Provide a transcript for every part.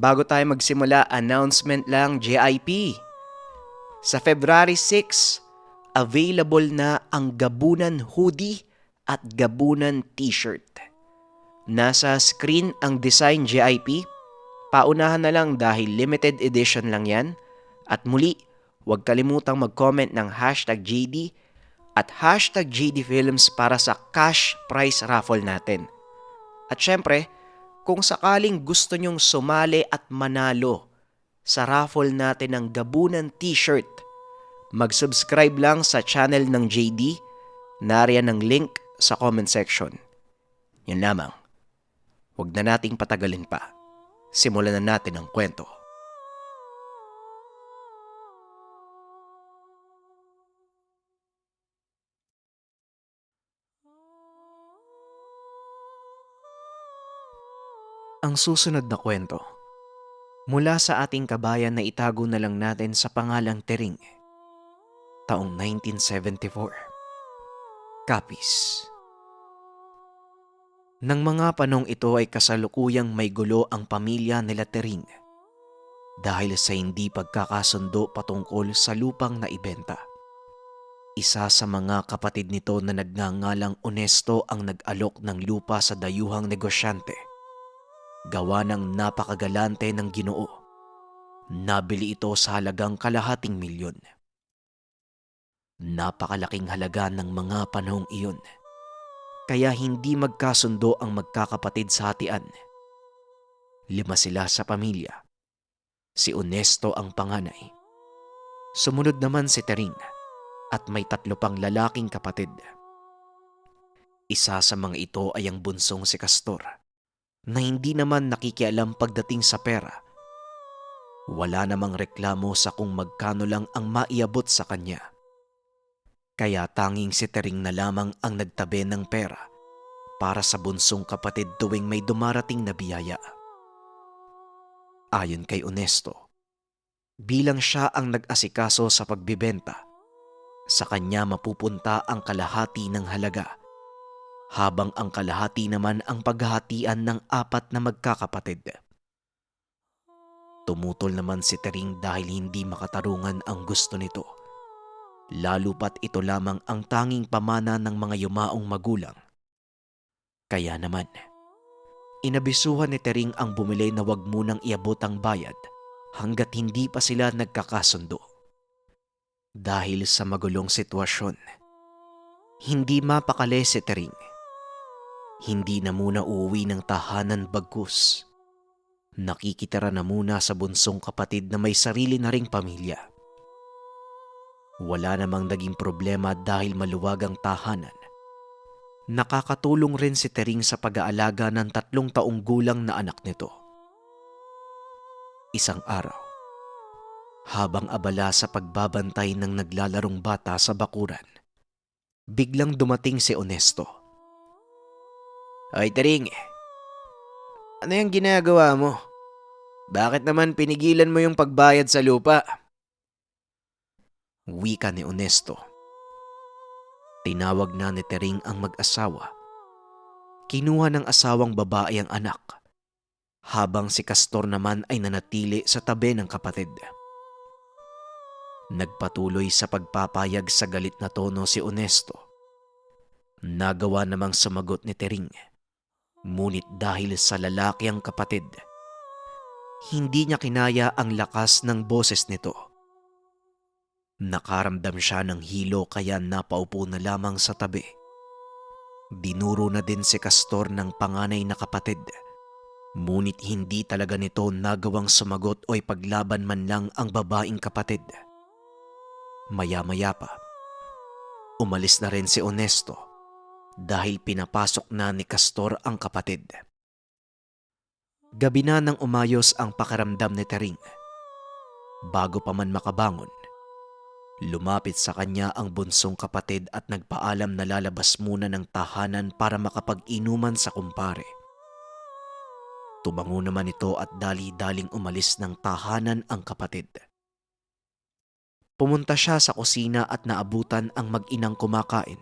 Bago tayo magsimula, announcement lang JIP. Sa February 6, available na ang Gabunan hoodie at Gabunan t-shirt. Nasa screen ang design JIP. Paunahan na lang dahil limited edition lang yan. At muli, huwag kalimutang mag-comment ng #JD at #JD Films para sa cash prize raffle natin. At syempre, kung sakaling gusto nyong sumali at manalo sa raffle natin ng Gabunan t-shirt, mag-subscribe lang sa channel ng JD. Nariyan ang link sa comment section. Yun lamang. Huwag na nating patagalin pa. Simulan na natin ang kwento. Ang susunod na kwento, mula sa ating kabayan na itago na lang natin sa pangalang Tering, taong 1974. Kapis. Nang mga panong ito ay kasalukuyang may gulo ang pamilya nila Tering dahil sa hindi pagkakasundo patungkol sa lupang naibenta. Isa sa mga kapatid nito na nagngangalang Onesto ang nag-alok ng lupa sa dayuhang negosyante. Gawa ng napakagalante ng Ginoo. Nabili ito sa halagang ₱250,000. Napakalaking halaga ng mga panahong iyon. Kaya hindi magkasundo ang magkakapatid sa hatian. 5 sila sa pamilya. Si Onesto ang panganay. Sumunod naman si Tering at may 3 pang lalaking kapatid. Isa sa mga ito ay ang bunsong si Castor na hindi naman nakikialam pagdating sa pera. Wala namang reklamo sa kung magkano lang ang maiabot sa kanya. Kaya tanging si Tering na lamang ang nagtabi ng pera para sa bunsong kapatid tuwing may dumarating na biyaya. Ayon kay Onesto, bilang siya ang nag-asikaso sa pagbibenta, sa kanya mapupunta ang kalahati ng halaga, habang ang kalahati naman ang paghahatian ng 4 na magkakapatid. Tumutol naman si Tering dahil hindi makatarungan ang gusto nito. Lalo pat ito lamang ang tanging pamana ng mga yumaong magulang. Kaya naman, inabisuhan ni Tering ang bumili na wag munang iabot ang bayad hanggat hindi pa sila nagkakasundo. Dahil sa magulong sitwasyon, hindi mapakali si Tering. Hindi na muna uuwi ng tahanan bagkus. Nakikitira na muna sa bunsong kapatid na may sarili na ring pamilya. Wala namang naging problema dahil maluwag ang tahanan. Nakakatulong rin si Tering sa pag-aalaga ng 3 taong gulang na anak nito. Isang araw, habang abala sa pagbabantay ng naglalarong bata sa bakuran, biglang dumating si Onesto. "Ay Tering, ano yung ginagawa mo? Bakit naman pinigilan mo yung pagbayad sa lupa?" Wika ni Onesto. Tinawag na ni Tering ang mag-asawa. Kinuha ng asawang babae ang anak, habang si Castor naman ay nanatili sa tabi ng kapatid. Nagpatuloy sa pagpapayag sa galit na tono si Onesto. Nagawa namang sumagot ni Tering, ngunit dahil sa lalaki ang kapatid, hindi niya kinaya ang lakas ng boses nito. Nakaramdam siya ng hilo kaya napaupo na lamang sa tabi. Dinuro na din si Castor ng panganay na kapatid, ngunit hindi talaga nito nagawang sumagot o ipaglaban man lang ang babaeng kapatid. Maya-maya pa, umalis na rin si Onesto dahil pinapasok na ni Castor ang kapatid. Gabi na nang umayos ang pakiramdam ni Tering. Bago pa man makabangon, lumapit sa kanya ang bunsong kapatid at nagpaalam na lalabas muna ng tahanan para makapag-inuman sa kumpare. Tumango naman ito at dali-daling umalis ng tahanan ang kapatid. Pumunta siya sa kusina at naabutan ang mag-inang kumakain.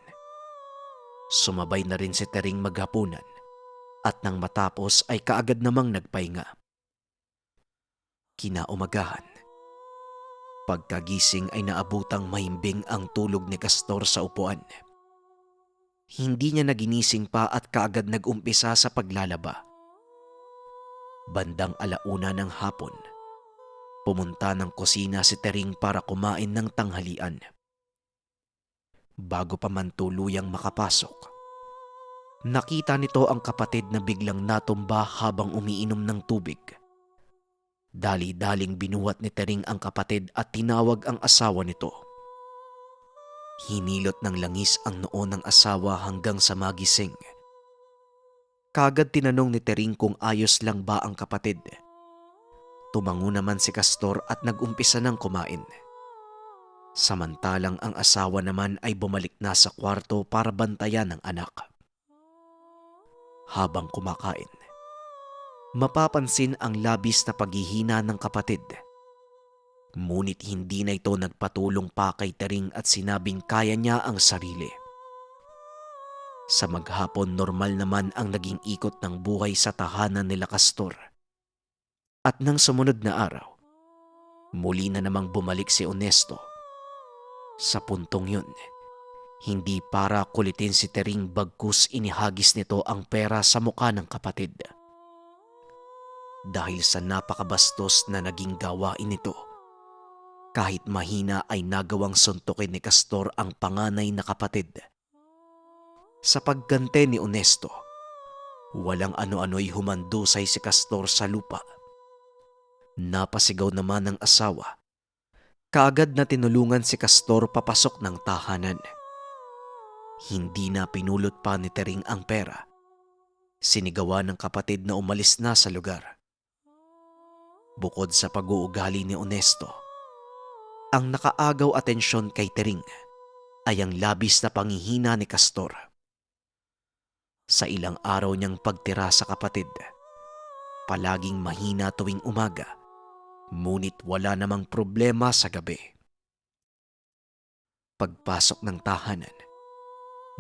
Sumabay na rin si Tering maghapunan at nang matapos ay kaagad namang nagpahinga. Kinaumagahan, pagkagising ay naabutang mahimbing ang tulog ni Castor sa upuan. Hindi niya naginising pa at kaagad nag-umpisa sa paglalaba. Bandang 1:00 ng hapon, pumunta ng kusina si Tering para kumain ng tanghalian. Bago pa man tuluyang makapasok, nakita nito ang kapatid na biglang natumba habang umiinom ng tubig. Dali-daling binuhat ni Tering ang kapatid at tinawag ang asawa nito. Hinilot ng langis ang noo ng asawa hanggang sa magising. Kagad tinanong ni Tering kung ayos lang ba ang kapatid. Tumango naman si Castor at nag-umpisa ng kumain. Samantalang ang asawa naman ay bumalik na sa kwarto para bantayan ang anak. Habang kumakain, mapapansin ang labis na paghihina ng kapatid. Ngunit hindi na ito nagpatulong pa kay Tering at sinabing kaya niya ang sarili. Sa maghapon, normal naman ang naging ikot ng buhay sa tahanan nila Castor. At nang sumunod na araw, muli na namang bumalik si Honesto. Sa puntong yun, hindi para kulitin si Tering bagkus inihagis nito ang pera sa mukha ng kapatid. Dahil sa napakabastos na naging gawain nito, kahit mahina ay nagawang suntukin ni Castor ang panganay na kapatid. Sa paggante ni Honesto, walang ano-ano'y humandusay si Castor sa lupa. Napasigaw naman ng asawa. Kaagad na tinulungan si Castor papasok ng tahanan. Hindi na pinulot pa ni Tering ang pera. Sinigawan ng kapatid na umalis na sa lugar. Bukod sa pag-uugali ni Honesto, ang nakaagaw atensyon kay Tering ay ang labis na panghihina ni Castor. Sa ilang araw niyang pagtira sa kapatid, palaging mahina tuwing umaga, ngunit wala namang problema sa gabi. Pagpasok ng tahanan,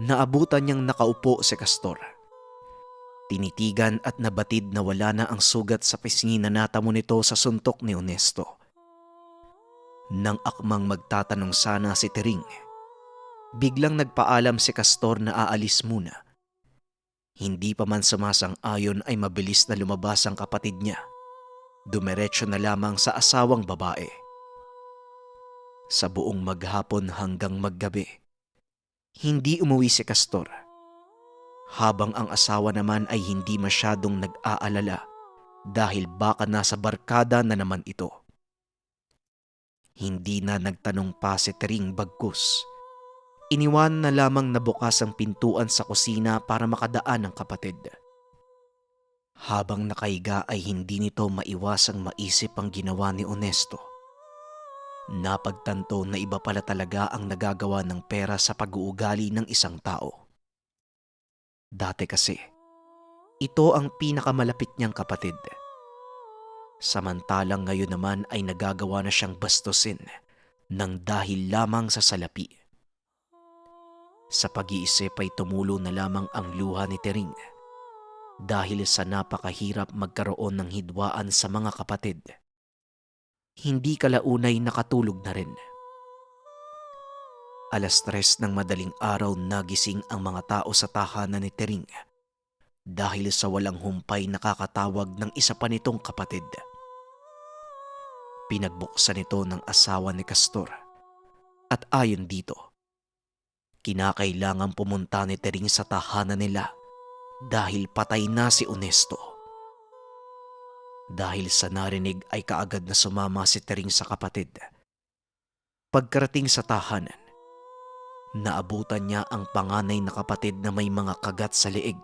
naabutan niyang nakaupo si Castor. Tinitigan at nabatid na wala na ang sugat sa pisngi na natamo nito sa suntok ni Honesto. Nang akmang magtatanong sana si Tering, biglang nagpaalam si Castor na aalis muna. Hindi pa man sumasang-ayon ay mabilis na lumabas ang kapatid niya. Dumiretso na lamang sa asawang babae. Sa buong maghapon hanggang maggabi, hindi umuwi si Castor. Habang ang asawa naman ay hindi masyadong nag-aalala dahil baka nasa barkada na naman ito. Hindi na nagtanong pa si Tering bagkus. Iniwan na lamang na bukas ang pintuan sa kusina para makadaan ang kapatid. Habang nakahiga ay hindi nito maiwasang maisip ang ginawa ni Honesto. Napagtanto na iba pala talaga ang nagagawa ng pera sa pag-uugali ng isang tao. Dati kasi, ito ang pinakamalapit niyang kapatid. Samantalang ngayon naman ay nagagawa na siyang bastusin ng dahil lamang sa salapi. Sa pag-iisip ay tumulo na lamang ang luha ni Tering dahil sa napakahirap magkaroon ng hidwaan sa mga kapatid. Hindi kalaunay nakatulog na rin. 3:00 ng madaling araw nagising ang mga tao sa tahanan ni Tering dahil sa walang humpay nakakatawag ng isa pa nitong kapatid. Pinagbuksan ito ng asawa ni Castor at ayon dito, kinakailangan pumunta ni Tering sa tahanan nila dahil patay na si Honesto. Dahil sa narinig ay kaagad na sumama si Tering sa kapatid. Pagkarating sa tahanan, naabutan niya ang panganay na kapatid na may mga kagat sa leeg.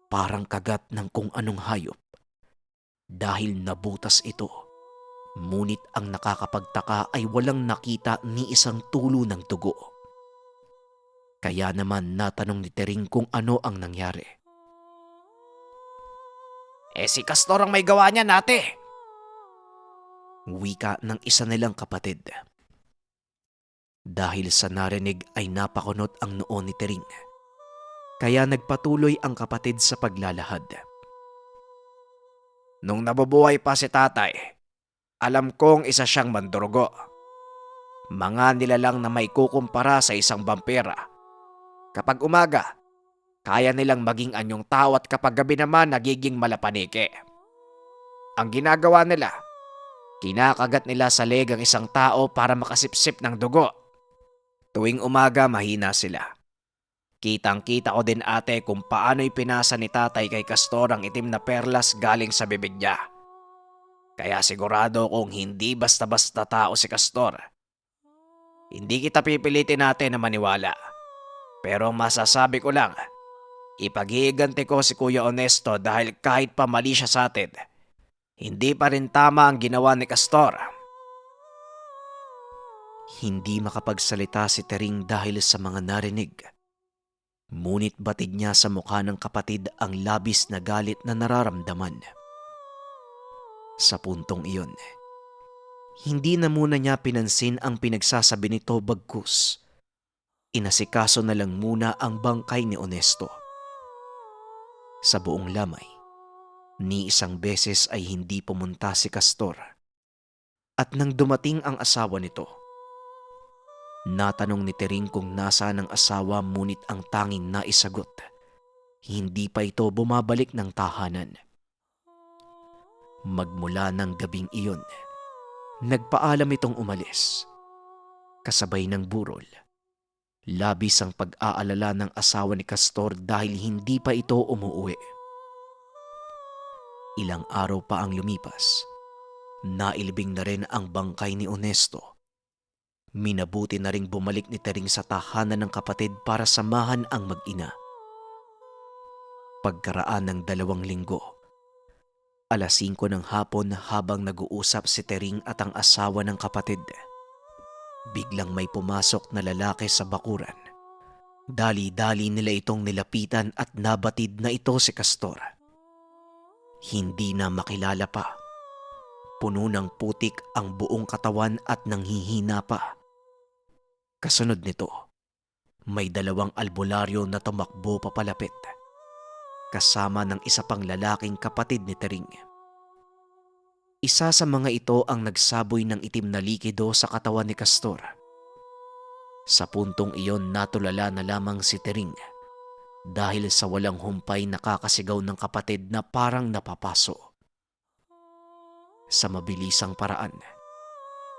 Parang kagat ng kung anong hayop dahil nabutas ito. Ngunit ang nakakapagtaka ay walang nakita ni isang tulo ng dugo. Kaya naman natanong ni Tering kung ano ang nangyari. Si Castor ang may gawa niya nate. Wika ng isa nilang kapatid. Dahil sa narinig ay napakunot ang noo ni Tering. Kaya nagpatuloy ang kapatid sa paglalahad. Nung nabubuhay pa si tatay, alam kong isa siyang mandurugo. Mga nilalang na may kukumpara sa isang vampira. Kapag umaga, kaya nilang maging anyong tao at kapag gabi naman nagiging malapaniki. Ang ginagawa nila, kinakagat nila sa leg ang isang tao para makasipsip ng dugo. Tuwing umaga mahina sila. Kitang-kita ko din ate kung paano'y pinasa ni tatay kay Castor ang itim na perlas galing sa bibig niya. Kaya sigurado kong hindi basta-basta tao si Castor. Hindi kita pipilitin natin na maniwala. Pero masasabi ko lang, ipaghihiganti ko si Kuya Honesto dahil kahit pa mali siya sa atin, hindi pa rin tama ang ginawa ni Castor. Hindi makapagsalita si Tering dahil sa mga narinig. Ngunit batid niya sa mukha ng kapatid ang labis na galit na nararamdaman. Sa puntong iyon, hindi na muna niya pinansin ang pinagsasabi nito bagkus. Inasikaso na lang muna ang bangkay ni Honesto. Sa buong lamay, ni isang beses ay hindi pumunta si Castor. At nang dumating ang asawa nito, natanong ni Tering kung nasaan ang asawa ngunit ang tanging naisagot, hindi pa ito bumabalik ng tahanan. Magmula ng gabing iyon, nagpaalam itong umalis. Kasabay ng burol, labis ang pag-aalala ng asawa ni Castor dahil hindi pa ito umuuwi. Ilang araw pa ang lumipas, nailibing na rin ang bangkay ni Honesto. Minabuti na ring bumalik ni Tering sa tahanan ng kapatid para samahan ang mag-ina. Pagkaraan ng 2 linggo, 5:00 ng hapon habang nag-uusap si Tering at ang asawa ng kapatid, biglang may pumasok na lalaki sa bakuran. Dali-dali nila itong nilapitan at nabatid na ito si Castor. Hindi na makilala pa. Puno ng putik ang buong katawan at nanghihina pa. Kasunod nito, may 2 albularyo na tumakbo papalapit, kasama ng isa pang lalaking kapatid ni Tering. Isa sa mga ito ang nagsaboy ng itim na likido sa katawan ni Castor. Sa puntong iyon natulala na lamang si Tering dahil sa walang humpay nakakasigaw ng kapatid na parang napapaso. Sa mabilisang paraan,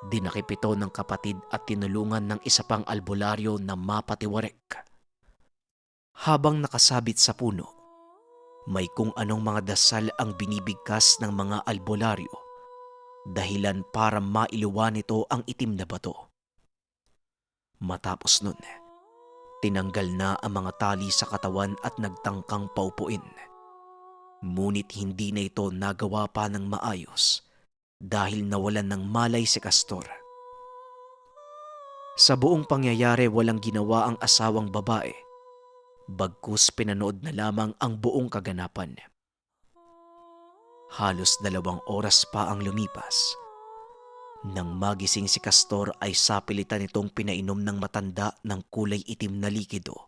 dinakip ito ng kapatid at tinulungan ng isa pang albularyo na mapatiwarek. Habang nakasabit sa puno, may kung anong mga dasal ang binibigkas ng mga albularyo, dahilan para mailuwan nito ang itim na bato. Matapos nun, tinanggal na ang mga tali sa katawan at nagtangkang paupuin. Ngunit hindi na ito nagawa pa ng maayos dahil nawalan ng malay si Castor. Sa buong pangyayari walang ginawa ang asawang babae, bagkus pinanood na lamang ang buong kaganapan. Halos 2 oras pa ang lumipas. Nang magising si Castor ay sapilitan itong pinainom ng matanda ng kulay itim na likido.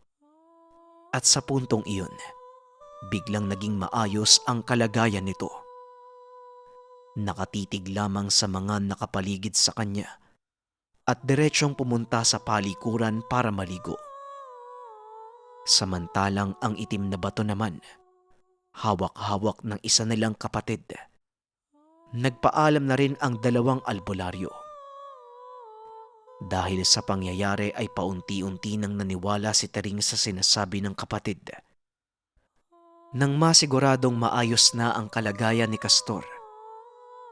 At sa puntong iyon, biglang naging maayos ang kalagayan nito. Nakatitig lamang sa mga nakapaligid sa kanya at diretsyong pumunta sa palikuran para maligo. Samantalang ang itim na bato naman, hawak-hawak ng isa nilang kapatid. Nagpaalam na rin ang 2 albularyo. Dahil sa pangyayari ay paunti-unti nang naniwala si Tering sa sinasabi ng kapatid. Nang masiguradong maayos na ang kalagayan ni Castor,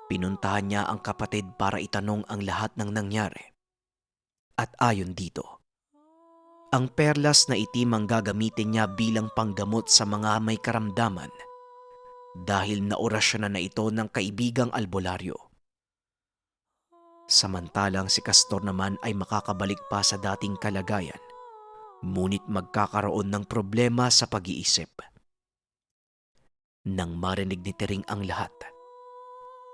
pinuntahan niya ang kapatid para itanong ang lahat ng nangyari. At ayon dito, ang perlas na itim ang gagamitin niya bilang panggamot sa mga may karamdaman dahil naorasyonan na ito ng kaibigang albularyo. Samantalang si Castor naman ay makakabalik pa sa dating kalagayan, ngunit magkakaroon ng problema sa pag-iisip. Nang marinig ni Tering ang lahat,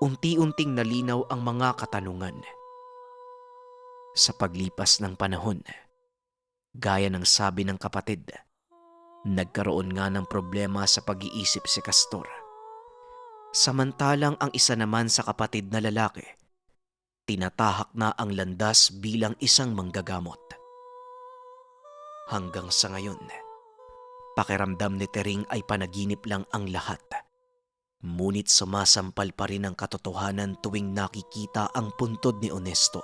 unti-unting nalinaw ang mga katanungan. Sa paglipas ng panahon, gaya ng sabi ng kapatid, nagkaroon nga ng problema sa pag-iisip si Castor. Samantalang ang isa naman sa kapatid na lalaki, tinatahak na ang landas bilang isang manggagamot. Hanggang sa ngayon, pakiramdam ni Tering ay panaginip lang ang lahat. Ngunit sumasampal pa rin ang katotohanan tuwing nakikita ang puntod ni Honesto.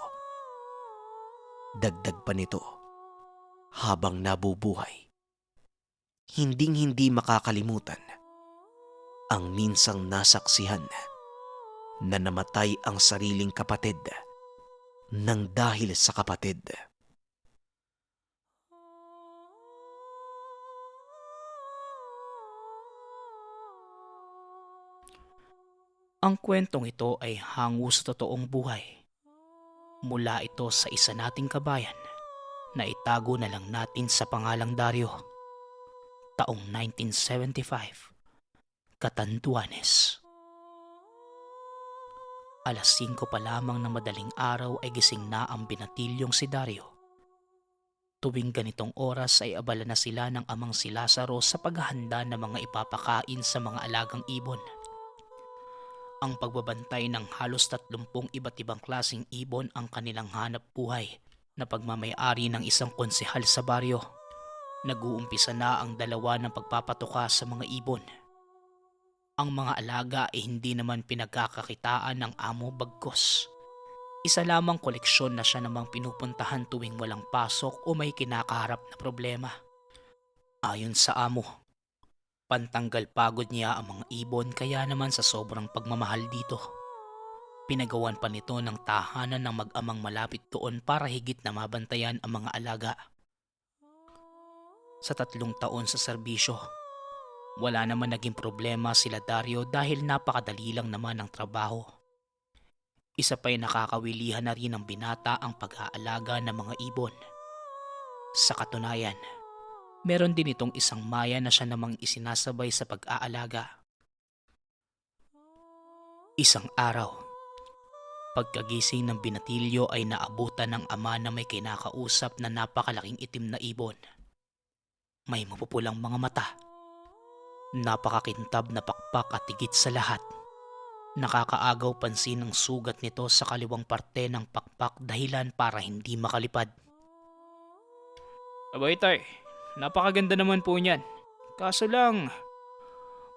Dagdag pa nito, habang nabubuhay, hinding-hindi makakalimutan ang minsang nasaksihan na namatay ang sariling kapatid nang dahil sa kapatid. Ang kwentong ito ay hango sa totoong buhay. Mula ito sa isa nating kabayan na itago na lang natin sa pangalang Dario. Taong 1975, Catanduanes. Alas 5 pa lamang ng madaling araw ay gising na ang binatilyong si Dario. Tuwing ganitong oras ay abala na sila ng amang si Lazaro sa paghahanda ng mga ipapakain sa mga alagang ibon. Ang pagbabantay ng halos 30 iba't ibang klaseng ibon ang kanilang hanap buhay na pagmamayari ng isang konsehal sa baryo. Nag-uumpisa na ang dalawa ng pagpapatuka sa mga ibon. Ang mga alaga ay hindi naman pinagkakakitaan ng amo bagkos. Isa lamang koleksyon na siya namang pinupuntahan tuwing walang pasok o may kinakaharap na problema. Ayon sa amo, pantanggal pagod niya ang mga ibon kaya naman sa sobrang pagmamahal dito, pinagawan pa nito ng tahanan ng mag-amang malapit doon para higit na mabantayan ang mga alaga. Sa 3 taon sa serbisyo, wala naman naging problema sila Dario dahil napakadali lang naman ang trabaho. Isa pa'y nakakawilihan na rin ng binata ang pag-aalaga ng mga ibon. Sa katunayan, meron din itong isang maya na siya namang isinasabay sa pag-aalaga. Isang araw, pagkagising ng binatilyo ay naabutan ng ama na may kinakausap na napakalaking itim na ibon. May mapupulang mga mata, napakakintab na pakpak at higit sa lahat, nakakaagaw pansin ang sugat nito sa kaliwang parte ng pakpak dahilan para hindi makalipad. Abay tay, napakaganda naman po niyan. Kaso lang,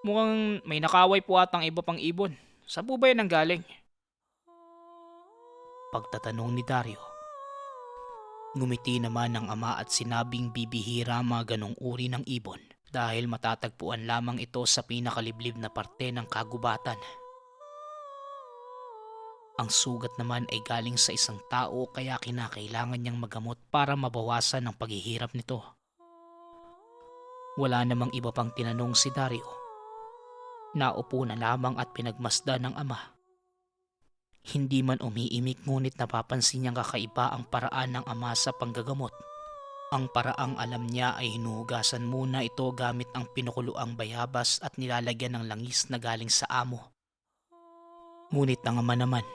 mukhang may nakaway po atang iba pang ibon. Saan po ba yan ang galing? Pagtatanong ni Dario. Ngumiti naman ang ama at sinabing bibihira mga ganong uri ng ibon dahil matatagpuan lamang ito sa pinakaliblib na parte ng kagubatan. Ang sugat naman ay galing sa isang tao kaya kinakailangan niyang magamot para mabawasan ang paghihirap nito. Wala namang iba pang tinanong si Dario. Naupo na lamang at pinagmasdan ng ama. Hindi man umiimik ngunit napapansin niyang kakaiba ang paraan ng ama sa panggagamot. Ang paraang alam niya ay hinuhugasan muna ito gamit ang pinukuluang bayabas at nilalagyan ng langis na galing sa amo. Ngunit ang ama naman,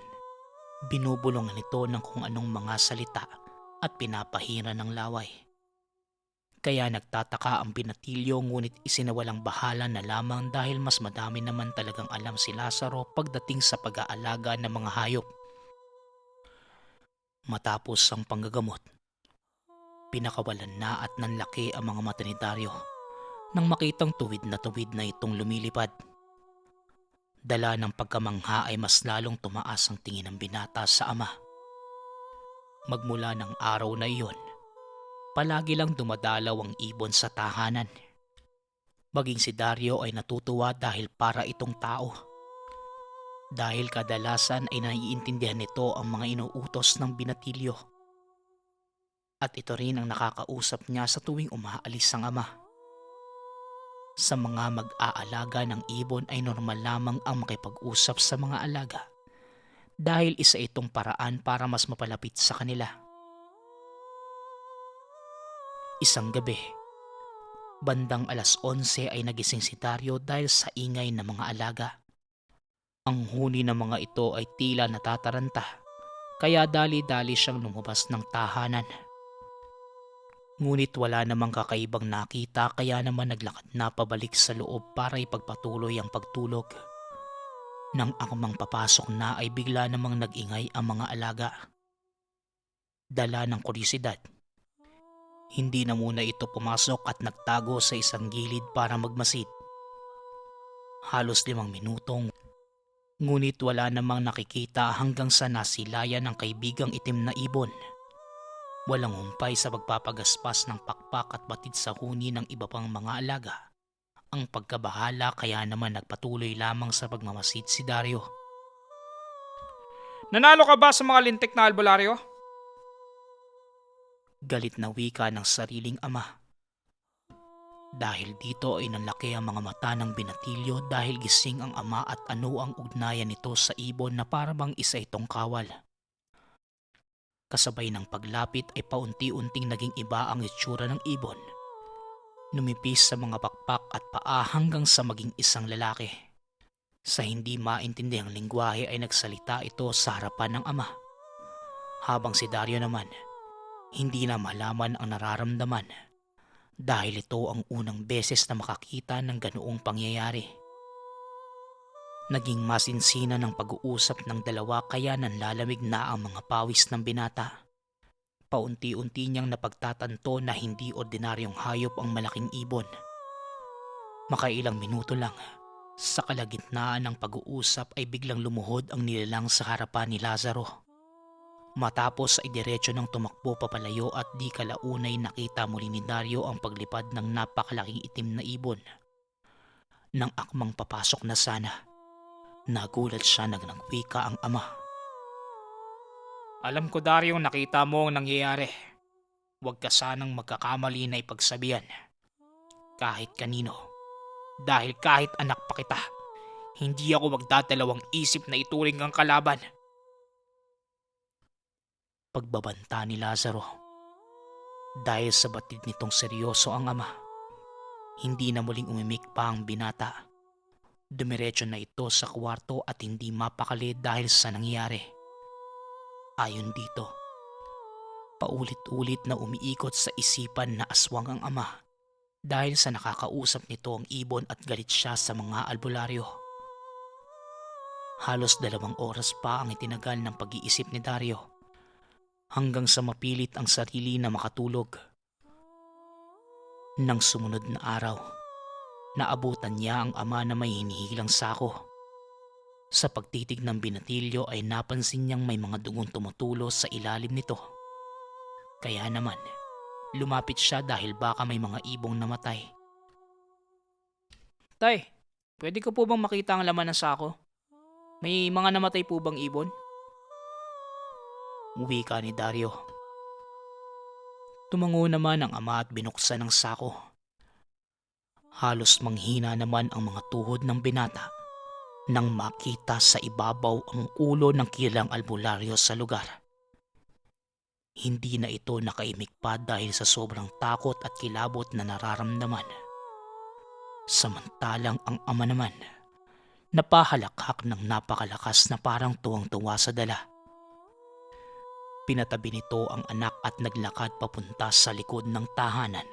binubulungan nito ng kung anong mga salita at pinapahira ng laway. Kaya nagtataka ang binatilyo ngunit isinawalang bahala na lamang dahil mas madami naman talagang alam si Lazaro pagdating sa pag-aalaga ng mga hayop. Matapos ang panggagamot, pinakawalan na at nanlaki ang mga mata ni Dario nang makitang tuwid na itong lumilipad. Dala ng pagkamangha ay mas lalong tumaas ang tingin ng binata sa ama. Magmula ng araw na iyon, palagi lang dumadalaw ang ibon sa tahanan. Maging si Dario ay natutuwa dahil para itong tao. Dahil kadalasan ay naiintindihan nito ang mga inuutos ng binatilyo. At ito rin ang nakakausap niya sa tuwing umaalis ang ama. Sa mga mag-aalaga ng ibon ay normal lamang ang makipag-usap sa mga alaga dahil isa itong paraan para mas mapalapit sa kanila. Isang gabi, bandang alas 11 ay nagising si Dario dahil sa ingay ng mga alaga. Ang huni ng mga ito ay tila natataranta, kaya dali-dali siyang lumabas ng tahanan. Ngunit wala namang kakaibang nakita kaya naman naglakad na pabalik sa loob para ipagpatuloy ang pagtulog. Nang akmang papasok na ay bigla namang nag-ingay ang mga alaga. Dala ng kuryosidad, hindi na muna ito pumasok at nagtago sa isang gilid para magmasid. Halos 5 minutong, ngunit wala namang nakikita hanggang sa nasilayan ng kaibigang itim na ibon. Walang humpay sa pagpapagaspas ng pakpak at batid sa huni ng iba pang mga alaga. Ang pagkabahala kaya naman nagpatuloy lamang sa pagmamasid si Dario. Nanalo ka ba sa mga lintik na albularyo? Galit na wika ng sariling ama. Dahil dito ay nanlaki ang mga mata ng binatilyo dahil gising ang ama at ano ang ugnayan nito sa ibon na parang isa itong kawal. Kasabay ng paglapit ay paunti-unting naging iba ang itsura ng ibon. Numipis sa mga pakpak at paa hanggang sa maging isang lalaki. Sa hindi maintindiang lingwahe ay nagsalita ito sa harapan ng ama. Habang si Dario naman, hindi na malaman ang nararamdaman dahil ito ang unang beses na makakita ng ganoong pangyayari. Naging masinsina ng pag-uusap ng dalawa kaya nanlalamig na ang mga pawis ng binata. Paunti-unti niyang napagtatanto na hindi ordinaryong hayop ang malaking ibon. Makailang minuto lang, sa kalagitnaan ng pag-uusap ay biglang lumuhod ang nilalang sa harapan ni Lazaro. Matapos ay diretso ng tumakbo papalayo at di kalaunay nakita muli ni Dario ang paglipad ng napakalaking itim na ibon. Nang akmang papasok na sana, nagulat siya na nagwika ang ama. Alam ko, Dario, nakita mo ang nangyayari. Huwag ka sanang magkakamali na ipagsabihan. Kahit kanino. Dahil kahit anak pa kita, hindi ako magdadalawang isip na ituring kang kalaban. Pagbabanta ni Lazaro. Dahil sa batid nitong seryoso ang ama, hindi na muling umimik pa ang binata. Dumiretso na ito sa kwarto at hindi mapakali dahil sa nangyari. Ayon dito, paulit-ulit na umiikot sa isipan na aswang ang ama dahil sa nakakausap nito ang ibon at galit siya sa mga albularyo. Halos 2 oras pa ang itinagal ng pag-iisip ni Dario hanggang sa mapilit ang sarili na makatulog. Nang sumunod na araw, naabutan niya ang ama na may hinihilang sako. Sa pagtitig ng binatilyo ay napansin niyang may mga dugong tumutulo sa ilalim nito. Kaya naman, lumapit siya dahil baka may mga ibong namatay. Tay, pwede ko po bang makita ang laman ng sako? May mga namatay po bang ibon? Wika ni Dario. Tumango naman ang ama at binuksan ang sako. Halos manghina naman ang mga tuhod ng binata nang makita sa ibabaw ang ulo ng kilalang albularyo sa lugar. Hindi na ito nakaimik pa dahil sa sobrang takot at kilabot na nararamdaman. Samantalang ang ama naman, napahalakhak ng napakalakas na parang tuwang-tuwa sa dala. Pinatabi nito ang anak at naglakad papunta sa likod ng tahanan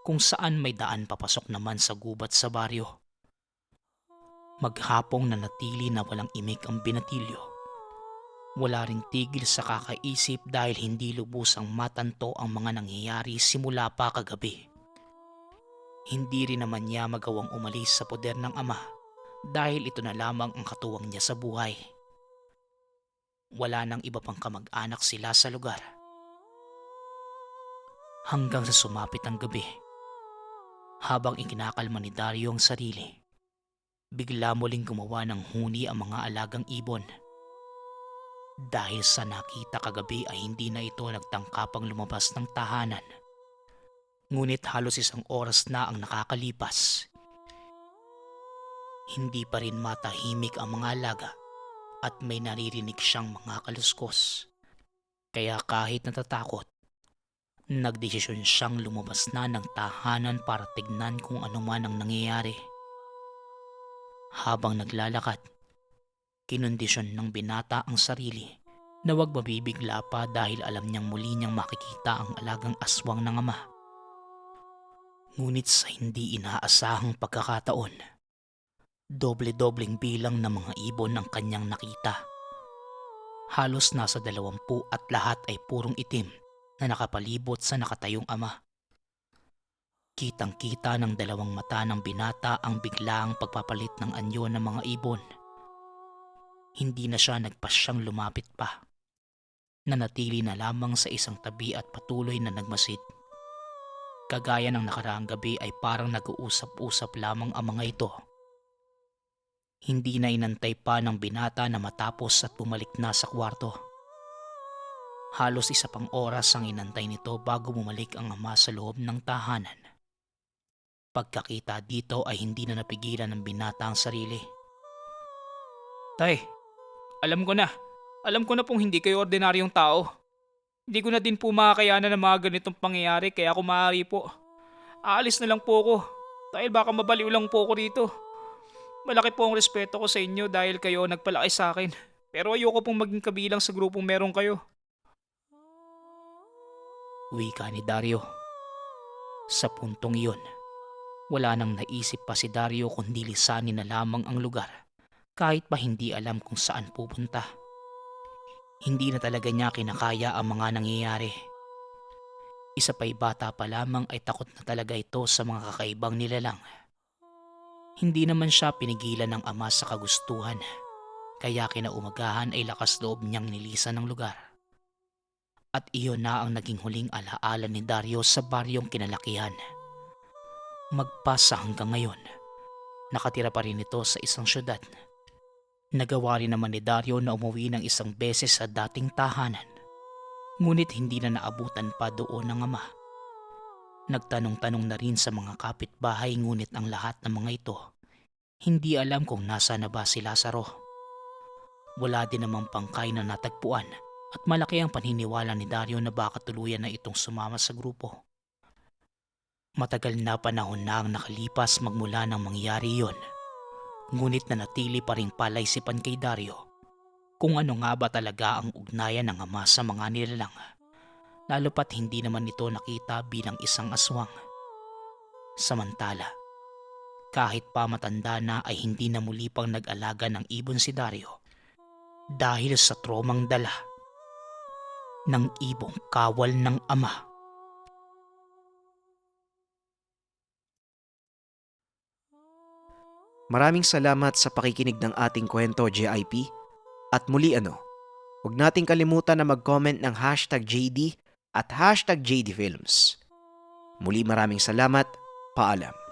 kung saan may daan papasok naman sa gubat sa baryo. Maghapong nanatili na walang imik ang binatilyo. Wala ring tigil sa kakaisip dahil hindi lubusang matanto ang mga nangyayari simula pa kagabi. Hindi rin naman niya magawang umalis sa poder ng ama dahil ito na lamang ang katuwang niya sa buhay. Wala nang iba pang kamag-anak sila sa lugar. Hanggang sa sumapit ang gabi, habang ikinakalma ni Dario ang sarili, bigla muling gumawa ng huni ang mga alagang ibon. Dahil sa nakita kagabi ay hindi na ito nagtangkapang lumabas ng tahanan. Ngunit halos 1 oras na ang nakakalipas. Hindi pa rin matahimik ang mga alaga at may naririnig siyang mga kaluskos. Kaya kahit natatakot, nagdesisyon siyang lumabas na ng tahanan para tignan kung ano man ang nangyayari. Habang naglalakad, kinondisyon ng binata ang sarili na huwag mabibigla pa dahil alam niyang muli niyang makikita ang alagang aswang ng ama. Ngunit sa hindi inaasahang pagkakataon, Doble-dobleng bilang ng mga ibon ang kanyang nakita. Halos nasa 20 at lahat ay purong itim na nakapalibot sa nakatayong ama. Kitang-kita ng dalawang mata ng binata ang biglaang pagpapalit ng anyo ng mga ibon. Hindi na siya nagpasyang lumapit pa. Nanatili na lamang sa isang tabi at patuloy na nagmasid. Kagaya ng nakaraang gabi ay parang nag-uusap-usap lamang ang mga ito. Hindi na inantay pa ng binata na matapos at bumalik na sa kwarto. Halos isa pang oras ang inantay nito bago bumalik ang ama sa loob ng tahanan. Pagkakita dito ay hindi na napigilan ng binata ang sarili. Tay, alam ko na. Alam ko na pong hindi kayo ordinaryong tao. Hindi ko na din po makakayanan ng mga ganitong pangyayari kaya kung maaari po. Aalis na lang po ako dahil baka mabaliw lang po ako dito. Malaki po ang respeto ko sa inyo dahil kayo nagpalaki sa akin. Pero ayoko pong maging kabilang sa grupong meron kayo. Wika ni Dario. Sa puntong iyon, wala nang naisip pa si Dario kundi lisanin na lamang ang lugar kahit pa hindi alam kung saan pupunta. Hindi na talaga niya kinakaya ang mga nangyayari. Isa pa'y bata pa lamang ay takot na talaga ito sa mga kakaibang nilalang. Hindi naman siya pinigilan ng ama sa kagustuhan, kaya kinaumagahan ay lakas loob niyang nilisan ng lugar. At iyon na ang naging huling alaala ni Dario sa baryong kinalakihan. Magpasa hanggang ngayon, nakatira pa rin ito sa isang syudad. Nagawa rin naman ni Dario na umuwi ng isang beses sa dating tahanan. Ngunit hindi na naabutan pa doon ng ama. Nagtanong-tanong na rin sa mga kapitbahay ngunit ang lahat ng mga ito hindi alam kung nasa na ba si Lazaro. Wala din namang pangkay na natagpuan at malaki ang paniniwala ni Dario na baka tuluyan na itong sumama sa grupo. Matagal na panahon na ang nakalipas magmula nang mangyari yon. Ngunit nanatili pa ring palaisipan kay Dario kung ano nga ba talaga ang ugnayan ng ama sa mga nilalang, lalo pat hindi naman ito nakita bilang isang aswang. Samantala, kahit pa matanda na ay hindi na muli pang nag-alaga ng ibon si Dario dahil sa tromang dala ng ibong kawal ng ama. Maraming salamat sa pakikinig ng ating kwento, JIP. At muli huwag nating kalimutan na mag-comment ng #JD at #JDFilms. Muli maraming salamat, paalam.